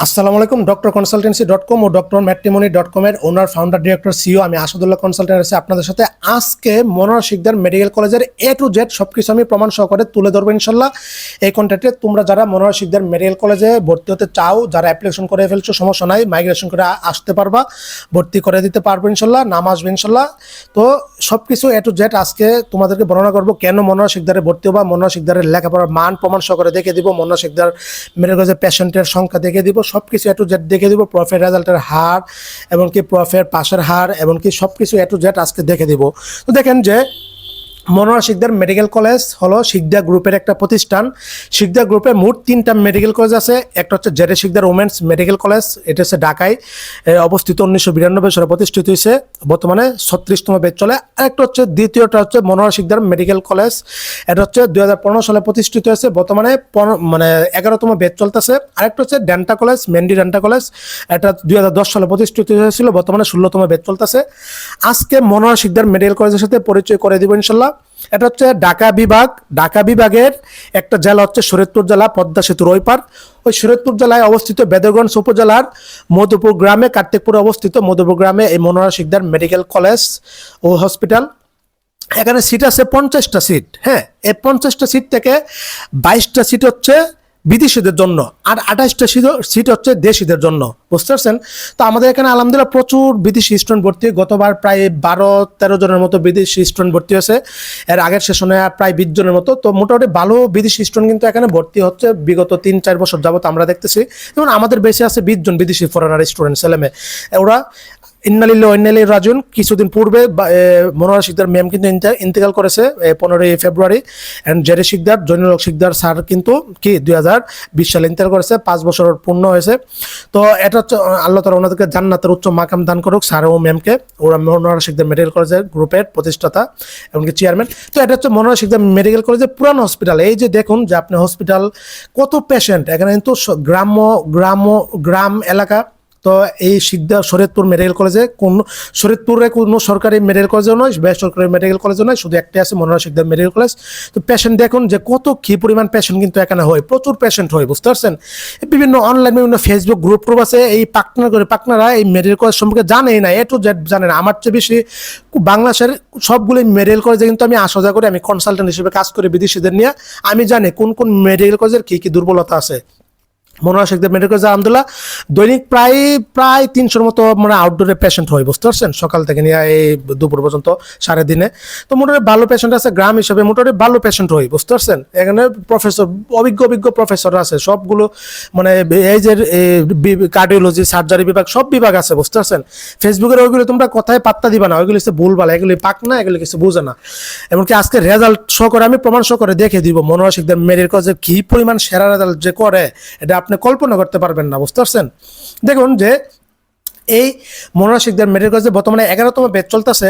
আসসালামু আলাইকুম। ডক্টর কনসালটেন্সি.কম ও ডক্টর ম্যাট্রিমনি.কম এর ওনার, ফাউন্ডার, ডিরেক্টর, সিইও আমি আসাদুল্লাহ কনসালটেন্ট আছি আপনাদের সাথে। আজকে মনোহর শিকদার মেডিকেল কলেজের এ টু জেড সবকিছু আমি প্রমাণ সহকারে তুলে ধরবো ইনশাল্লাহ এই কন্টেন্টে। তোমরা যারা মনোহর শিকদার মেডিকেল কলেজে ভর্তি হতে চাও, যারা অ্যাপ্লিকেশন করে ফেলছো, সমস্যা নাই, মাইগ্রেশন করে আসতে পারবা, ভর্তি করে দিতে পারবো ইনশাল্লাহ, নাম আসবে ইনশাল্লাহ। তো সবকিছু এ টু জেড আজকে তোমাদেরকে বর্ণনা করবো, কেন মনোহর শিকদারে ভর্তি হবা, মনোহর শিকদারের লেখাপড়ার মান প্রমাণ সহকারে দেখে দিব, মনোহর শিকদার মেডিকেল কলেজের পেশেন্টের সংখ্যা দেখে দিব, সবকিছু এ টু জেড দেখে দিব, প্রফের রেজাল্টের হার, এমনকি প্রফের পাশের হার, এমনকি সবকিছু এ টু জেড আজকে দেখে দিব। তো দেখেন যে মনোহর শিকদার মেডিকেল কলেজ হলো শিকদার গ্রুপের একটা প্রতিষ্ঠান। শিকদার গ্রুপে মোট 3টা মেডিকেল কলেজ আছে। একটা হচ্ছে জেডে শিকদার ওমেন্স মেডিকেল কলেজ, এটা হচ্ছে ঢাকায় অবস্থিত, 1992 সালে প্রতিষ্ঠিত হয়েছে, বর্তমানে 36তম ব্যাচ চলে। আরেকটা হচ্ছে, দ্বিতীয়টা হচ্ছে মনোহর শিকদার মেডিকেল কলেজ, এটা হচ্ছে 2015 সালে প্রতিষ্ঠিত হয়েছে, বর্তমানে 11তম ব্যাচ চলতেছে। আরেকটা হচ্ছে ডেন্টা কলেজ, মেন্ডি ডেন্টা কলেজ, এটা 2010 সালে প্রতিষ্ঠিত হয়েছিল, বর্তমানে 16তম ব্যাচ চলতেছে। আজকে মনোহর শিকদার মেডিকেল কলেজের সাথে পরিচয় করে দিব ইনশাল্লাহ। এটা হচ্ছে ঢাকা বিভাগ। ঢাকা বিভাগের একটা জেলা হচ্ছে শরীয়তপুর জেলা, পদ্মা সেতুর ওই পার। ওই শরীয়তপুর জেলায় অবস্থিত বেদরগঞ্জ উপজেলার মধুপুর গ্রামে, কার্তিকপুরে অবস্থিত মধুপুর গ্রামে এই মনোহর শিকদার মেডিকেল কলেজ ও হসপিটাল। এখানে সিট আছে 50টা সিট। হ্যাঁ, এই 50টা সিট থেকে 22টা সিট হচ্ছে বিদেশিদের জন্য, আর 28টা সিট হচ্ছে দেশিদের জন্য, বুঝতে পারছেন? তো আমাদের এখানে আলহামদুলিল্লাহ প্রচুর বিদেশি স্টুডেন্ট ভর্তি। গতবার প্রায় 12-13 জনের মতো বিদেশি স্টুডেন্ট ভর্তি হয়েছে, এর আগের সেশনে প্রায় 20 জনের মতো। তো মোটামুটি ভালো বিদেশি স্টুডেন্ট কিন্তু এখানে ভর্তি হচ্ছে বিগত 3-4 বছর যাবত আমরা দেখতেছি। যেমন আমাদের বেশি আছে 20 জন বিদেশি ফরেনার স্টুডেন্ট ছেলেমেয়ে। ওরা ইন্নালিল্লাহি ওয়া ইন্না ইলাইহি রাজিউন। কিছুদিন পূর্বে মনোহর শিকদার ম্যাম কিন্তু ইন্তেকাল করেছে 15ই ফেব্রুয়ারি। অ্যান্ড জেডে শিকদার, জৈনুল হক শিকদার স্যার কিন্তু 2020 সালে ইন্তেকাল করেছে, 5 বছর পূর্ণ হয়েছে। তো এটা হচ্ছে আল্লাহ তাআলা ওনাদেরকে জান্নাতের উচ্চ মাকাম দান করুক, স্যার ও ম্যামকে। ওরা মনোহর শিকদার মেডিকেল কলেজের গ্রুপের প্রতিষ্ঠাতা, এমনকি চেয়ারম্যান। তো এটা হচ্ছে মনোহর শিকদার মেডিকেল কলেজের পুরান হসপিটাল। এই যে দেখুন যে আপনি হসপিটাল, কত পেশেন্ট এখানে, কিন্তু গ্রাম এলাকা। তো এই শিকদার শরীয়তপুর মেডিকেল কলেজে শরীয়তপুরে কোনো সরকারি মেডিকেল কলেজও নয়, বেসরকারি মেডিকেল কলেজও নয়, শুধু একটাই আছে মনোহর শিকদার মেডিকেল কলেজ। তো পেশেন্ট দেখুন যে কত কি পরিমাণ পেশেন্ট কিন্তু এখানে হয়, প্রচুর পেশেন্ট হয়, বুঝতে পারছেন? বিভিন্ন অনলাইন, বিভিন্ন ফেসবুক গ্রুপ আছে, এই পাকনারা এই মেডিকেল কলেজ সম্পর্কে জানেই না, এ টু জেড জানে না। আমার চেয়ে বেশি বাংলাদেশের সবগুলো মেডিকেল কলেজে কিন্তু আমি আসা যাওয়া করি, আমি কনসালটেন্ট হিসেবে কাজ করি বিদেশিদের নিয়ে। আমি জানি কোন কোন মেডিকেল কলেজের কি কি দুর্বলতা আছে। মনোহর শিকদার মেডিকেল কলেজ আলহামদুলিল্লাহ দৈনিক প্রায় 300-র মতো মানে আউটডোরে পেশেন্ট হয়, বুঝতে পারছেন? সকাল থেকে নিয়ে এই দুপুর পর্যন্ত সারা দিনে। তো মোটামুটি ভালো পেশেন্ট আছে, গ্রাম হিসেবে মোটামুটি ভালো পেশেন্ট হয়, বুঝতে পারছেন? এখানে প্রফেসর, অভিজ্ঞ প্রফেসর আছে, সবগুলো মানে এই যে কার্ডিওলজি, সার্জারি বিভাগ, সব বিভাগ আছে, বুঝতে পারছেন? ফেসবুকের ওইগুলো তোমরা কথায় পাত্তা দিবা না, ওইগুলো হচ্ছে ভুলভাল, এগুলি পাক না, এগুলি কিছু বুঝে না। এমনকি আজকে রেজাল্ট শো করে, আমি প্রমাণ শো করে দেখে দিব মনোহর শিকদার মেডিকেল কলেজের কি পরিমাণ সেরা রেজাল্ট যে করে, এটা আপনি কল্পনা করতে পারবেন না, বুঝতে পারছেন? দেখুন যে এই মনোহর শিকদার মেডিকেল কলেজে বর্তমানে 11তম ব্যাচ চলতেছে।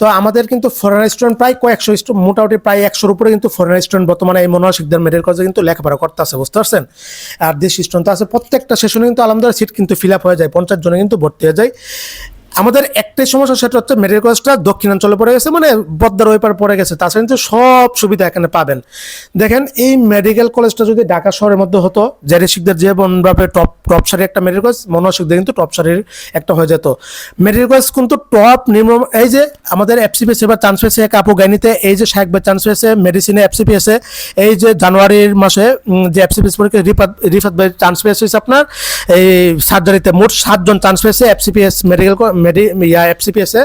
তো আমাদের কিন্তু ফরেনার স্টুডেন্ট প্রায় কয়েকশো স্টুডেন্ট, মোটামুটি প্রায় 100-র উপরে কিন্তু ফরেনার স্টুডেন্ট বর্তমানে এই মনোহর শিকদার মেডিকেল কলেজে কিন্তু লেখাপড়া করতেছে, বুঝতে পারছেন? আর দেশি স্টুডেন্ট তো আছে, প্রত্যেকটা সেশনে কিন্তু আলহামদুলিল্লাহ সিট কিন্তু ফিল আপ হয়ে যায়, 50 জনে কিন্তু ভর্তি হয়ে যায়। আমাদের একটাই সমস্যা, সেটা হচ্ছে মেডিকেল কলেজটা দক্ষিণাঞ্চলে পড়ে গেছে, মানে পদ্মার ওই পার পড়ে গেছে। তাছাড়া কিন্তু সব সুবিধা এখানে পাবেন। দেখেন, এই মেডিকেল কলেজটা যদি ঢাকা শহরের মধ্যে হতো, জেডে শিকদার জীবনভাবে টপ সারির একটা মেডিকেল কলেজ, মনোহর শিকদার কিন্তু টপ সারির একটা হয়ে যেত মেডিকেল কলেজ, কিন্তু টপ নিম্ন। এই যে আমাদের এফসিপিএস এবার চান্স পেয়েছে এক আপু গাইনিতে, এই যে শাহেক ভাই চান্স পেয়েছে মেডিসিনে এফসিপিএসে, এই যে জানুয়ারির মাসে যে এফসিপিএস পরীক্ষা রিফাত ভাই চান্স পেয়েছে আপনার এই সার্জারিতে। মোট 7 জন চান্স পেয়েছে এফসিপিএস মেডিকেল এফসিপিএসে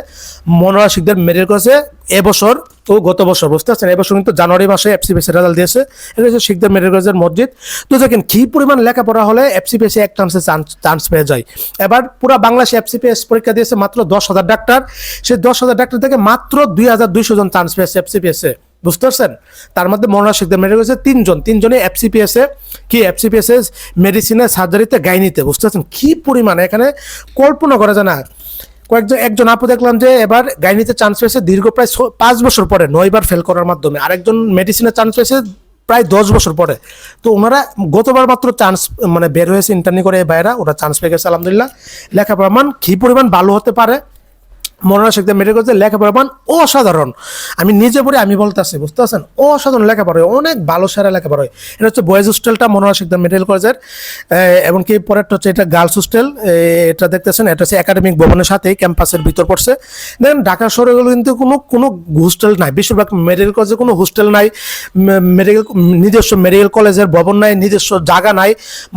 মনোহর শিকদার মেডিকেল কলেজে এবছর তো গত বছর, বুঝতে পারছেন? এবছর কিন্তু জানুয়ারি মাসে এফসিপিএস এর রেজাল্ট দিয়েছে। এটা হচ্ছে শিকদার মেডিকেল কলেজের মসজিদ। তো দেখেন কি পরিমাণ লেখাপড়া হলে এফসিপিএস এক চান্স পেয়ে যায়। এবার পুরো বাংলাদেশে এফসিপিএস পরীক্ষা দিয়েছে মাত্র 10,000 ডাক্তার, সেই 10,000 ডাক্তার থেকে মাত্র 2,200 জন চান্স পেয়েছে এফসিপিএস এ, বুঝতে পারছেন? তার মধ্যে মনোহর শিকদার মেডিকেল কলেজে 3জনই এফসিপিএস এ, কি এফসিপিএস এ মেডিসিনে, সার্জারিতে, গাইনিতে, বুঝতে পারছেন? কি পরিমাণ এখানে কল্পনা করা যায় না। একজন আপু দেখলাম যে এবার গাইনিতে চান্স পেয়েছে দীর্ঘ প্রায় 5 বছর পরে, 9 বার ফেল করার মাধ্যমে। আরেকজন মেডিসিনে চান্স পেয়েছে প্রায় 10 বছর পরে। তো ওনারা গতবার মাত্র চান্স মানে বের হয়েছে ইন্টার্নি করে, এই ভাইরা ওরা চান্স পেয়ে গেছে আলহামদুলিল্লাহ। লেখাপড়ার মান কি পরিমাণ ভালো হতে পারে মনোরা শিকদার মেডিকেল কলেজের লেখাপড়া মান অসাধারণ। আমি নিজে পড়ে আমি বলতেছি, বুঝতে পারছেন, অসাধারণ লেখাপড়া হয়, অনেক ভালো সেরা লেখাপড়া হয়। এটা হচ্ছে বয়েজ হোস্টেলটা মনোরা শিকদার মেডিকেল কলেজের, এমনকি পরেরটা হচ্ছে এটা গার্লস হোস্টেল। এটা দেখতেছেন, এটা হচ্ছে একাডেমিক ভবনের সাথেই ক্যাম্পাসের ভিতর পড়ছে। দেখেন ঢাকা শহরে কিন্তু কোনো হোস্টেল নাই, বেশিরভাগ মেডিকেল কলেজে কোনো হোস্টেল নাই, মেডিকেল নিজস্ব মেডিকেল কলেজের ভবন নাই, নিজস্ব জায়গা নাই।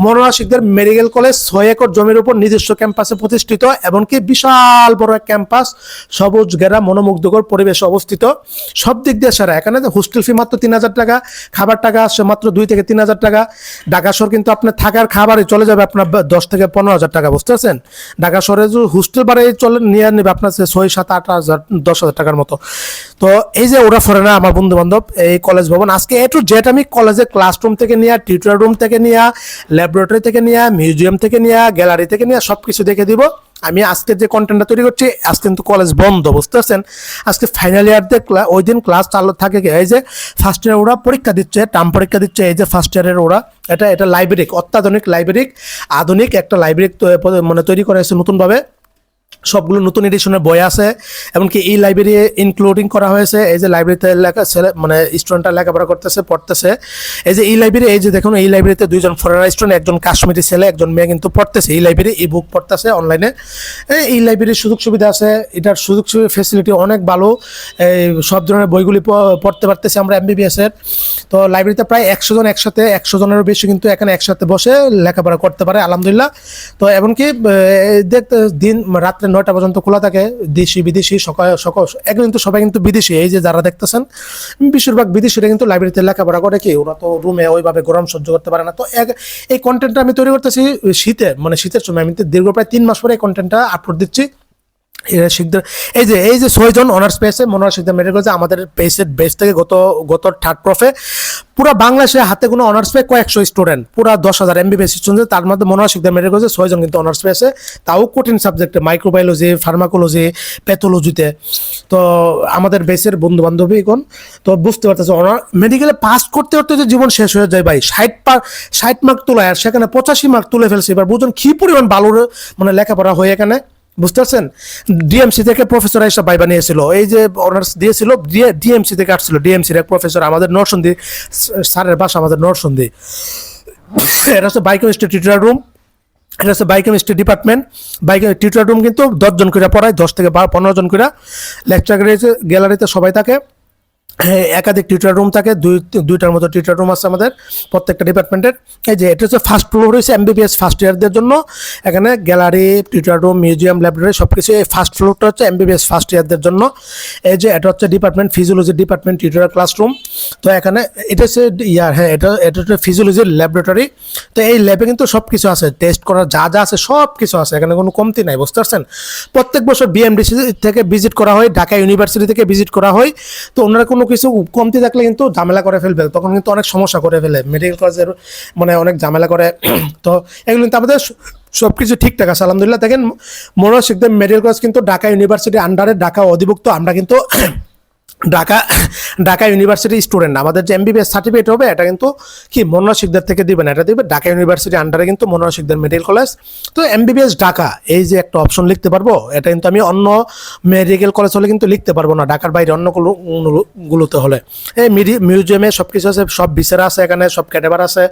Monora Shikdar medical college 6 acre জমির উপর নিজস্ব ক্যাম্পাসে প্রতিষ্ঠিত, এমনকি বিশাল বড় এক ক্যাম্পাস, সবুজ ঘেরা মনোমুগ্ধকর পরিবেশে অবস্থিত, সব দিক দিয়ে সেরা। এখানে হোস্টেল ফি মাত্র 3,000 টাকা, খাবার টাকা আসছে মাত্র 2 থেকে 3,000 টাকা। ঢাকা শহর কিন্তু আপনার থাকার খাবারে চলে যাবে আপনার 10 থেকে 15,000 টাকা, বুঝতে পারছেন। ঢাকা শহরে যে হোস্টেল ভাড়া চলে নিয়ে নেবে আপনার 6, 7, 8,000, 10,000 টাকার মতো। তো এই যে ওরা ফরেনা আমার বন্ধু বান্ধব এই কলেজ ভবন, আজকে A to Z আমি কলেজের ক্লাসরুম থেকে নিয়ে, টিউটর রুম থেকে নিয়ে, ল্যাবরেটরি থেকে নিয়ে, মিউজিয়াম থেকে নিয়ে, গ্যালারি থেকে নিয়ে সবকিছু দেখে দিব। আমি আজকে যে কন্টেন্টটা তৈরি করছি, আজকে কিন্তু কলেজ বন্ধ, বুঝতে পারছেন। আজকে ফাইনাল ইয়ারদের ওই দিন ক্লাস চালু থাকে। এই যে ফার্স্ট ইয়ার ওরা পরীক্ষা দিচ্ছে, টার্ম পরীক্ষা দিচ্ছে। এই যে ফার্স্ট ইয়ারের ওরা, এটা লাইব্রেরি, অত্যাধুনিক লাইব্রেরি, আধুনিক একটা লাইব্রেরি মানে তৈরি করা হয়েছে নতুনভাবে। সবগুলো নতুন এডিশনের বই আছে, এমনকি এই লাইব্রেরি ইনক্লুডিং করা হয়েছে। এই যে লাইব্রেরিতে লেখা ছেলে মানে স্টুডেন্টরা লেখাপড়া করতেছে, পড়তেছে। এই যে এই লাইব্রেরি, এই যে দেখুন এই লাইব্রেরিতে 2জন ফরেনার স্টুডেন্ট, একজন কাশ্মীরি ছেলে, একজন মেয়ে কিন্তু পড়তেছে এই লাইব্রেরি, ই বুক পড়তেছে অনলাইনে। এই লাইব্রেরির সুযোগ সুবিধা আছে, এটার সুযোগ সুবিধা ফেসিলিটি অনেক ভালো। এই সব ধরনের বইগুলি পড়তে পারতেছি আমরা MBBS এর। তো লাইব্রেরিতে প্রায় 100 জন একসাথে, 100 জনেরও বেশি কিন্তু এখানে একসাথে বসে লেখাপড়া করতে পারে, আলহামদুলিল্লাহ। তো এমনকি দেখতে দিন রাত্রে 9টা পর্যন্ত খোলা থাকে, দেশি বিদেশি সকাল এখন কিন্তু সবাই কিন্তু বিদেশি। এই যে যারা দেখতেছেন বেশিরভাগ বিদেশিরা কিন্তু লাইব্রেরিতে লেখাপড়া করে, কি ওরা তো রুমে ওইভাবে গরম সহ্য করতে পারে না। তো এই কন্টেন্টটা আমি তৈরি করতেছি শীতের সময়। আমি দীর্ঘ প্রায় 3 মাস পরে এই কন্টেন্টটা আপলোড দিচ্ছি। এই যে 6 জন অনার্স পেয়েছে মনোরা শিকদার মেডিকেল কলেজে আমাদের বেস থেকে গত থার্ড প্রফে পুরো বাংলাদেশে হাতে কোনো অনার্স পেয়ে কয়েকশো স্টুডেন্ট, পুরো 10,000 MBBS স্টুডেন্ট, তার মধ্যে মনোরা শিকদার মেডিকেল কলেজে 6 জন কিন্তু অনার্স পেয়েছে, তাও কঠিন সাবজেক্টে, মাইক্রোবায়োলজি, ফার্মাকোলজি, প্যাথোলজিতে। তো আমাদের বেসের বন্ধু বান্ধবী এখন তো বুঝতে পারতেছে অনার মেডিকেলে পাস করতে করতে যে জীবন শেষ হয়ে যায় ভাই। 60 মার্ক তোলায় আর সেখানে 85 মার্ক তুলে ফেলছে। এবার বুঝুন কি পরিমাণ ভালো মানে লেখাপড়া হয়ে এখানে, বুঝতে পারছেন। ডিএমসি থেকে প্রফেসর এসব ভাই বানিয়েছিল, এই যে অনার্স দিয়েছিল ডিএমসি থেকে আসছিল, ডিএমসির এক প্রফেসর, আমাদের নরসিংদী স্যারের বাসা আমাদের নরসিংদী। এটা হচ্ছে বায়োকেমিস্ট্রি টিউটর রুম, এটা হচ্ছে বায়োকেমিস্ট্রি ডিপার্টমেন্ট। টিউটর রুম কিন্তু 10 জন করে পড়ায়, 10 থেকে 15 জন করে। লেকচার গ্যালারিতে সবাই থাকে, একাধিক টিউটর রুম থাকে, দুইটার মতো টিউটর রুম আছে আমাদের প্রত্যেকটা ডিপার্টমেন্টের। এই যে এটা হচ্ছে ফার্স্ট ফ্লোর হয়েছে MBBS ফার্স্ট ইয়ারদের জন্য, এখানে gallery, tutor room, museum, library সব কিছু। এই ফার্স্ট ফ্লোরটা হচ্ছে MBBS ফার্স্ট ইয়ারদের জন্য। এই যে এটা হচ্ছে department physiology department, tutor classroom. তো এখানে এটা হচ্ছে এটা হচ্ছে ফিজিওলজির ল্যাবরেটরি। তো এই ল্যাবে কিন্তু সব কিছু আছে, টেস্ট করার যা আছে সব কিছু আছে, এখানে কোনো কমতি নাই, বুঝতে পারছেন। প্রত্যেক বছর BMDC থেকে ভিজিট করা হয়, ঢাকা ইউনিভার্সিটি থেকে ভিজিট করা হয়। তো ওনারা কোনো কিছু কমতি থাকলে কিন্তু ঝামেলা করে ফেলবে, তখন কিন্তু অনেক সমস্যা করে ফেলে মেডিকেল কলেজের, মানে অনেক ঝামেলা করে। তো এগুলো কিন্তু আমাদের সব কিছু ঠিকঠাক আছে আলহামদুলিল্লাহ। দেখেন মনোরা শিকদার মেডিকেল কলেজ কিন্তু ঢাকা ইউনিভার্সিটি আন্ডারে, ঢাকা অধিভুক্ত। আমরা কিন্তু ঢাকা ইউনিভার্সিটি স্টুডেন্ট, আমাদের যে MBBS সার্টিফিকেট হবে এটা কিন্তু কি মনোরা শিকদার থেকে দিবেন, এটা দিবে ঢাকা ইউনিভার্সিটি আন্ডারে কিন্তু মনোরা শিকদার মেডিকেল কলেজ। তো MBBS ঢাকা এই যে একটা অপশন লিখতে পারবো, এটা কিন্তু আমি অন্য মেডিকেল কলেজ হলে কিন্তু লিখতে পারবো না, ঢাকার বাইরে অন্য গুলোতে হলে। এই মিউজিয়ামে সব কিছু আছে, সব বিচারা আছে এখানে, সব ক্যাটাবার আছে,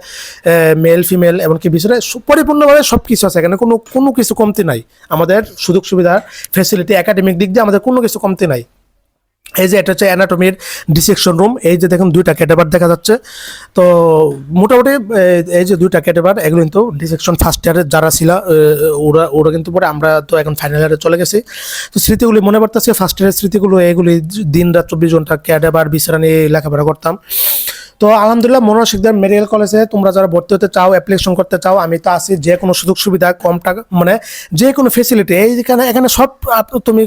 মেল ফিমেল এমনকি বিচারে পরিপূর্ণভাবে সব কিছু আছে এখানে, কোনো কিছু কমতি নাই। আমাদের সুযোগ সুবিধা ফ্যাসিলিটি একাডেমিক দিক দিয়ে আমাদের কোনো কিছু কমতি নাই। এই যে এটা হচ্ছে অ্যানাটমির ডিসেকশন রুম, এই যে দেখুন 2টা ক্যাটাবার দেখা যাচ্ছে। তো মোটামুটি এই যে 2টা ক্যাটাবার, এগুলো কিন্তু ডিসেকশন ফার্স্ট ইয়ারের যারা ছিল ওরা কিন্তু পরে, আমরা তো এখন ফাইনাল ইয়ারে চলে গেছি। তো স্মৃতিগুলি মনে পড়তেছে, ফার্স্ট ইয়ারের স্মৃতিগুলো, এগুলি দিন রাত 24 ঘন্টা ক্যাটাবার বিচারা নিয়ে লেখাপড়া করতাম। তো আলহামদুলিল্লাহ মনোরা শিকদার মেডিকেল কলেজে তোমরা যারা ভর্তি হতে চাও, অ্যাপ্লিকেশন করতে চাও, আমি তো আছি। যে কোনো সুযোগ সুবিধা, কম টাকা, মানে যে কোনো ফেসিলিটি এখানে সব তুমি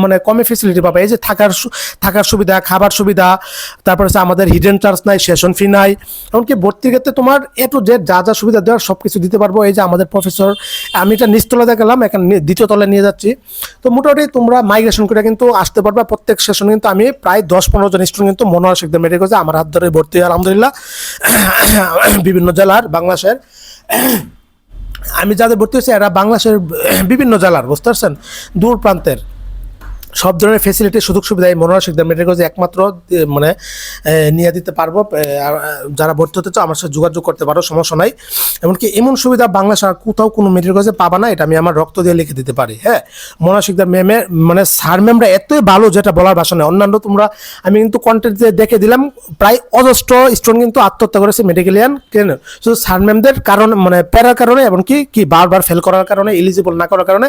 মানে কমে ফেসিলিটি পাবে। এই যে থাকার সুবিধা, খাবার সুবিধা, তারপর হচ্ছে আমাদের হিডেন চার্জ নাই, সেশন ফি নাই, এমনকি ভর্তির ক্ষেত্রে তোমার A to Z যা সুবিধা দেওয়ার সব কিছু দিতে পারবো। এই যে আমাদের প্রফেসর, আমি এটা নিচতলা দেখালাম, এখানে দ্বিতীয় তলায় নিয়ে যাচ্ছি। তো মোটামুটি তোমরা মাইগ্রেশন করে কিন্তু আসতে পারবা। প্রত্যেক সেশন কিন্তু আমি প্রায় 10-15 জন স্টুডেন্ট কিন্তু মনোরা শিকদার মেডিকেল কলেজে আমার হাত ধরে ভর্তি হয় আলহামদুলিল্লাহ। বিভিন্ন জেলার, বাংলাদেশের আমি যাদের ভর্তি হয়েছি এরা বাংলাদেশের বিভিন্ন জেলার, বুঝতে পারছেন, দূর প্রান্তের। সব ধরনের ফেসিলিটি সুযোগ সুবিধা এই মনোহর শিকদার মেডিকেল কলেজে একমাত্র মানে নিয়ে দিতে পারবো। আর যারা ভর্তি হতে চাও আমার সাথে যোগাযোগ করতে পারো, সমস্যা নাই। এমনকি এমন সুবিধা বাংলাদেশ আর কোথাও কোনো মেডিকেল কলেজে পাবা না, এটা আমি আমার রক্ত দিয়ে লিখে দিতে পারি। হ্যাঁ, মনোহর শিকদার ম্যামের মানে স্যার ম্যামরা এতই ভালো যেটা বলার ভাষা নেই। অন্যান্য তোমরা আমি কিন্তু কন্টেন্ট দেখে দিলাম প্রায় অজস্র স্টুডেন্ট কিন্তু আত্মহত্যা করেছে মেডিকেলিয়ান, কেন? শুধু স্যার ম্যামদের কারণ মানে প্যারার কারণে, এমনকি কি বারবার ফেল করার কারণে, এলিজিবল না করার কারণে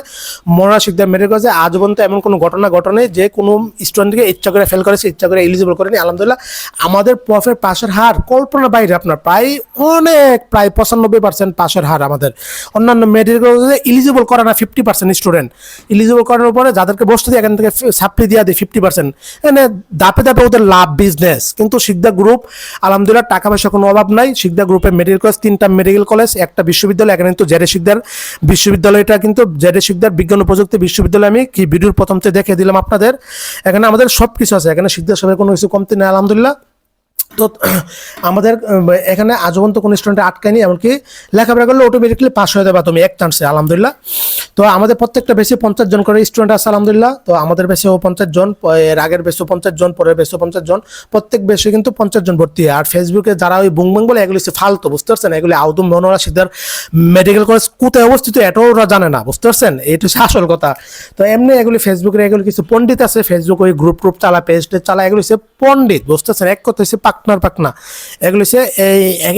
মনোহর শিকদার মেডিকেল কলেজে আজ পর্যন্ত এমন কোনো ঘটনা ঘটনে যে কোনো স্টুডেন্টকে ইচ্ছা করে ফেল করেছে, ইচ্ছা করে এলিজিবল করেনি। আলহামদুলিল্লাহ আমাদের প্রফের পাশের হার কল্পনা বাইরে, আপনার প্রায় 95% পাশের হার আমাদের। অন্যান্য মেডিকেল কলেজে এলিজিবল করে না 50% স্টুডেন্ট, এলিজিবল করার পরে যাদেরকে বসতে দিয়ে এখান থেকে সাপ্লি দিয়ে দেয় 50%। এখানে দাপে দাপে ওদের লাভ বিজনেস। কিন্তু শিকদার গ্রুপ আলহামদুলিল্লাহ টাকা পয়সা কোনো অভাব নাই। শিকদার গ্রুপের মেডিকেল কলেজ 3টা মেডিকেল কলেজ, একটা বিশ্ববিদ্যালয়। এখানে কিন্তু জেডে শিকদার বিশ্ববিদ্যালয়টা কিন্তু জেডে শিকদার বিজ্ঞান ও প্রযুক্তি বিশ্ববিদ্যালয়, আমি কি ভিডিওর প্রথমতে দেখে দিলাম আপনাদের। এখানে আমাদের সব কিছু আছে, এখানে শিকদার সবাই কোনো কিছু কমতি নেই আলহামদুলিল্লাহ। তো আমাদের এখানে আজ পর্যন্ত কোনো স্টুডেন্ট আটকায়নি, এমনকি লেখাপড়া করলে অটোমেটিকলি পাস হয়ে যাবে তুমি এক চান্সে আলহামদুলিল্লাহ। তো আমাদের প্রত্যেকটা বেশি 50 জন করে স্টুডেন্ট আছে আলহামদুলিল্লাহ। তো আমাদের বেশিও 50 জন, এর আগের বেশিও 50 জন, পরের বেশিও 50 জন, প্রত্যেক বেশি কিন্তু 50 জন ভর্তি হয়। আর ফেসবুকে যারা ওই বুং বুং বলে এগুলি হচ্ছে ফালতু, বুঝতে পারছেন? এগুলি আউদম মনোহর শিকদার মেডিকেল কলেজ কোথায় অবস্থিত এটাও ওরা জানে না, বুঝতে পারছেন? এইটা হচ্ছে আসল কথা। তো এমনি এগুলি ফেসবুকের এগুলি কিছু পণ্ডিত আছে, ফেসবুক ওই গ্রুপ চালা, পেজ চালা, এগুলি হচ্ছে পণ্ডিত, বুঝতে পারছেন? এক কথা হচ্ছে পাকনা। এগুলো হচ্ছে এই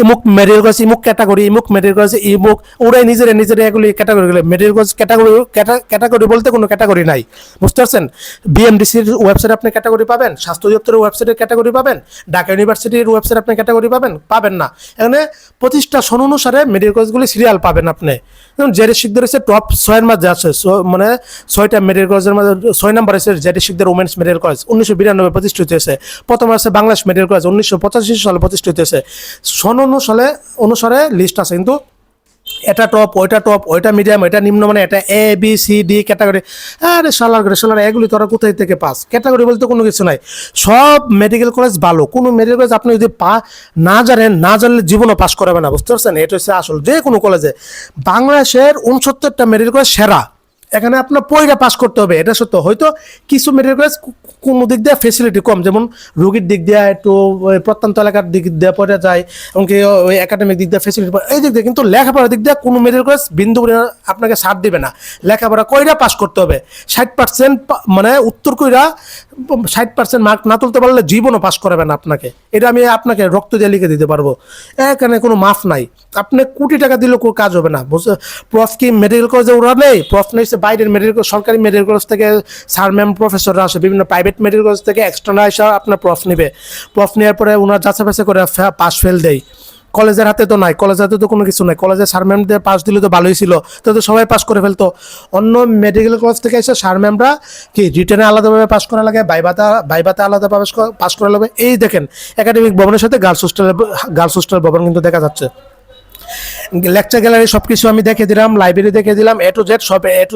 ইমুক মেডিকেল কলেজ, ইমুক ক্যাটাগরি, ইমুক মেডিকেল কলেজ, ইমুক ওরাই নিজেরা এগুলি ক্যাটাগরি। মেডিকেল কলেজ ক্যাটাগরি বলতে কোনো ক্যাটাগরি নাই, বুঝতে পারছেন? বিএমডিসির ওয়েবসাইটে আপনি ক্যাটাগরি পাবেন, স্বাস্থ্য অধিদপ্তরের ওয়েবসাইটে ক্যাটাগরি পাবেন, ঢাকা ইউনিভার্সিটির ওয়েবসাইটে আপনি ক্যাটাগরি পাবেন না। এখানে প্রতিষ্ঠা সন অনুসারে মেডিকেল কলেজগুলি সিরিয়াল পাবেন আপনি। যেমন জেডে শিকদার হচ্ছে টপ 6-এর মাঝে আছে, মানে 6টা মেডিকেল কলেজের মধ্যে 6 নম্বর আছে জেডে শিকদার উমেন্স মেডিকেল কলেজ, 1992 প্রতিষ্ঠিত হয়েছে। প্রথম আছে বাংলাদেশ মেডিকেল কলেজ, 1985 সালে প্রতিষ্ঠিত হয়েছে। সন অনুসারে লিস্ট আছে, কিন্তু এটা টপ, ওইটা মিডিয়াম, এটা নিম্নমানে, এটা A B C D category. আরে শালার এগুলি তোরা কোথায় থেকে পাস? ক্যাটাগরি বলতে কোনো কিছু নাই। সব মেডিকেল কলেজ ভালো, কোনো মেডিকেল কলেজ আপনি যদি না জানলে জীবনও পাস করাবে না, বুঝতে পারছেন? এটা হচ্ছে আসল। যে কোনো কলেজে বাংলাদেশের 69টা মেডিকেল কলেজ সেরা, এখানে আপনার পয়রা পাস করতে হবে, এটা সত্য। হয়তো কিছু মেডিকেল কলেজ কোনো দিক দিয়ে ফেসিলিটি কম, যেমন রোগীর দিক দিয়ে একটু প্রত্যন্ত এলাকার দিক দিয়ে পড়ে যায়, এমনকি ওই একাডেমিক দিক দিয়ে ফেসিলিটি এই দিক দিয়ে। কিন্তু লেখাপড়ার দিক দিয়ে কোনো মেডিকেল কলেজ বিন্দু আপনাকে ছাড় দিবে না। লেখাপড়া কইরা পাস করতে হবে 60%, মানে উত্তর কইরা 60% মার্ক না তুলতে পারলে জীবনও পাস করাবে না আপনাকে। এটা আমি আপনাকে রক্ত দিয়ে লিখে দিতে পারবো। এখানে কোনো মাফ নাই, আপনি কোটি টাকা দিলেও কোনো কাজ হবে না। প্রফ কি মেডিকেল কলেজে ওরা নেই? প্রফ নেই বাইরের মেডিকেল, সরকারি মেডিকেল কলেজ থেকে স্যার ম্যাম প্রফেসররা আসে, বিভিন্ন প্রাইভেট মেডিকেল কলেজ থেকে এক্সটার্নাল এসে আপনার প্রফ নেবে। প্রফ নেওয়ার পরে ওনার যাচাই করে পাস ফেল দেয়। কলেজের হাতে তো নাই, কলেজের হাতে তো কোনো কিছু নাই। কলেজের স্যার ম্যামদের পাস দিলে তো ভালোই ছিল, তো সবাই পাস করে ফেলতো। অন্য মেডিকেল কলেজ থেকে এসে স্যার ম্যামরা কি রিটেনে আলাদাভাবে পাস করা লাগে, বাইবাতে আলাদাভাবে পাস করা লাগবে। এই দেখেন একাডেমিক ভবনের সাথে গার্লস হোস্টেল ভবন কিন্তু দেখা যাচ্ছে। লেকচার গ্যালারি সবকিছু আমি দেখে দিলাম, লাইব্রেরি দেখে দিলাম, এ টু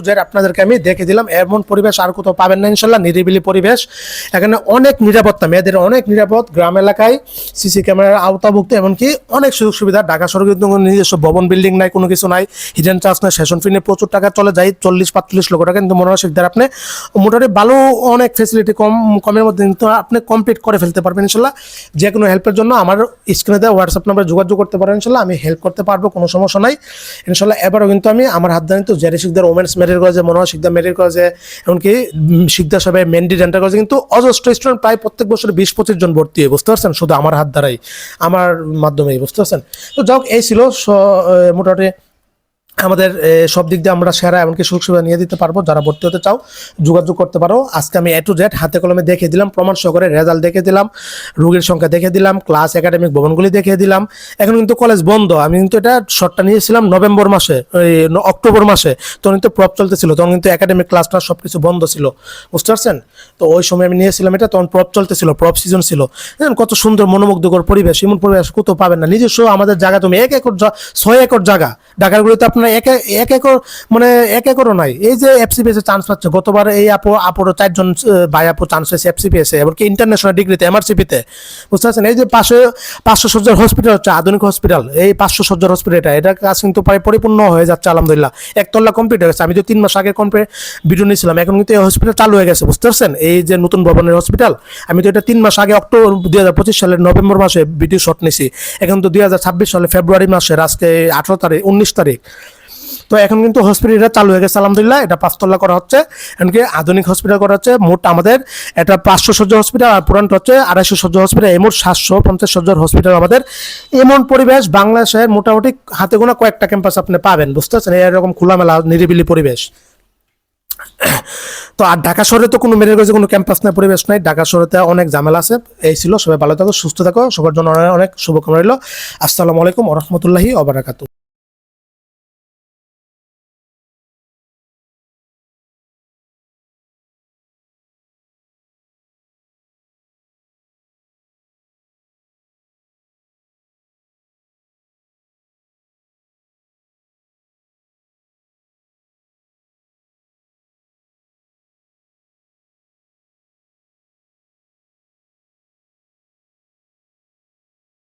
জেড আপনাদেরকে আমি দেখে দিলাম। এমন পরিবেশ আর কোথাও পাবেন না ইনশাল্লাহ, নিরিবিলি পরিবেশ। এখানে অনেক নিরাপত্তা, মেয়েদের অনেক নিরাপদ, গ্রাম এলাকায় সিসি ক্যামেরার আওতাভুক্ত, এমনকি অনেক সুযোগ সুবিধা। ঢাকা শহরে কিন্তু নিজস্ব ভবন বিল্ডিং নাই, কোনো কিছু নাই, হিডেন চার্জ নাই, সেশন ফি নিয়ে প্রচুর টাকা চলে যায়, 40-45 লক্ষ টাকা। কিন্তু মনোহর শিকদার আপনি মোটামুটি ভালো অনেক ফেসিলিটি কমের মধ্যে কিন্তু আপনি কমপ্লিট করে ফেলতে পারবেন ইনশাল্লাহ। যে কোনো হেল্পের জন্য আমার স্ক্রিনে দেওয়া হোয়াটসঅ্যাপ নাম্বারে যোগাযোগ করতে পারেন ইনশাল্লাহ, আমি হেল্প করতে পারবো, কোনো সমস্যা নাই ইনশাল্লাহ। এবারও কিন্তু আমি আমার হাত ধরে তো জেডে শিকদার ওমেন্স মেডিকেল কলেজে, মনোহর শিকদার মেডিকেল কলেজে, এমনকি শিকদার সাহেব মেন্ডি ডেন্টাল কলেজে কিন্তু অজস্র স্টুডেন্ট প্রায় প্রত্যেক বছর 20-25 জন ভর্তি হয়, বুঝতে পারছেন? শুধু আমার হাত দ্বারাই, আমার মাধ্যমেই, বুঝতে পারছেন? তো যাই হোক, এই ছিল মোটামুটি আমাদের সব দিক দিয়ে আমরা সেরা, এমনকি সুযোগ সুবিধা নিয়ে দিতে পারবো। যারা ভর্তি হতে চাও যোগাযোগ করতে পারো। আজকে আমি এ টু জেড হাতে কলমে দেখিয়ে দিলাম, প্রমাণ সহকারে রেজাল্ট দেখে দিলাম, রোগীর সংখ্যা দেখে দিলাম, ক্লাস একাডেমিক ভবনগুলি দেখিয়ে দিলাম। এখন কিন্তু কলেজ বন্ধ, আমি কিন্তু এটা শর্টটা নিয়েছিলাম নভেম্বর মাসে, অক্টোবর মাসে, তখন কিন্তু প্রপ চলতেছিল, তখন কিন্তু একাডেমিক ক্লাস সব কিছু বন্ধ ছিল, বুঝতে পারছেন? তো ওই সময় আমি নিয়েছিলাম এটা, তখন প্রপ চলতেছিল, প্রপ সিজন ছিল। কত সুন্দর মনোমুগ্ধকর পরিবেশ, এমন পরিবেশ কোথাও পাবেন না। নিজস্ব আমাদের জায়গা, তুমি 6 একর জায়গা, ঢাকার গুলিতে আপনার আমরা এক একর মানে এক একরও নাই, এই যে এফসিপিএস এ চান্স পাচ্ছে। গতবার এই আপুরও 4 জন ভাই আপু চান্স পেয়েছে এফসিপিএস এ, এমনকি ইন্টারন্যাশনাল ডিগ্রিতে এমআরসিপিতে, বুঝতে পারছেন। এই যে 500 সজ্জার হসপিটাল হচ্ছে আধুনিক হসপিটাল, এই 500 সজ্জার হসপিটাল এটা কাজ কিন্তু প্রায় পরিপূর্ণ হয়ে যাচ্ছে আলহামদুলিল্লাহ। একতলা কমপ্লিট হয়ে গেছে। আমি তো 3 মাস আগে ভিডিও নিয়েছিলাম, এখন কিন্তু এই হসপিটাল চালু হয়ে গেছে, বুঝতে পারছেন। এই যে নতুন ভবনের হসপিটাল, আমি তো এটা 3 মাস আগে অক্টোবর 2025 সালের নভেম্বর মাসে ভিডিও শট নিয়েছি। এখন তো 2026 সালে ফেব্রুয়ারি মাসের আজকে 18 তারিখ 19 তারিখ। তো এখন কিন্তু হসপিটালটা চালু হয়ে গেছে আলহামদুলিল্লাহ। এটা 5 তলা করা হচ্ছে, এমনকি আধুনিক হসপিটাল করা হচ্ছে। মোট আমাদের এটা 500 সজ্জা হসপিটাল, আর পুরানটা হচ্ছে 250 সজ্জা হসপিটাল। এই মোট 750 সজ্জার হসপিটাল আমাদের। এমন পরিবেশ বাংলাদেশের মোটামুটি হাতে গোনা কয়েকটা ক্যাম্পাস আপনি পাবেন, বুঝতে পারছেন। এরকম খোলামেলা নিরিবিলি পরিবেশ। তো আর ঢাকা শহরে তো কোনো মেডিকেল কলেজে কোনো ক্যাম্পাস নাই, পরিবেশ নাই। ঢাকা শহরেতে অনেক ঝামেলা আছে। এই ছিল, সবাই ভালো থাকো, সুস্থ থাকো, সবার জন্য অনেক শুভকামনা রইল। আসসালামু আলাইকুম ওয়া রাহমাতুল্লাহি ওয়া বারাকাতুহু।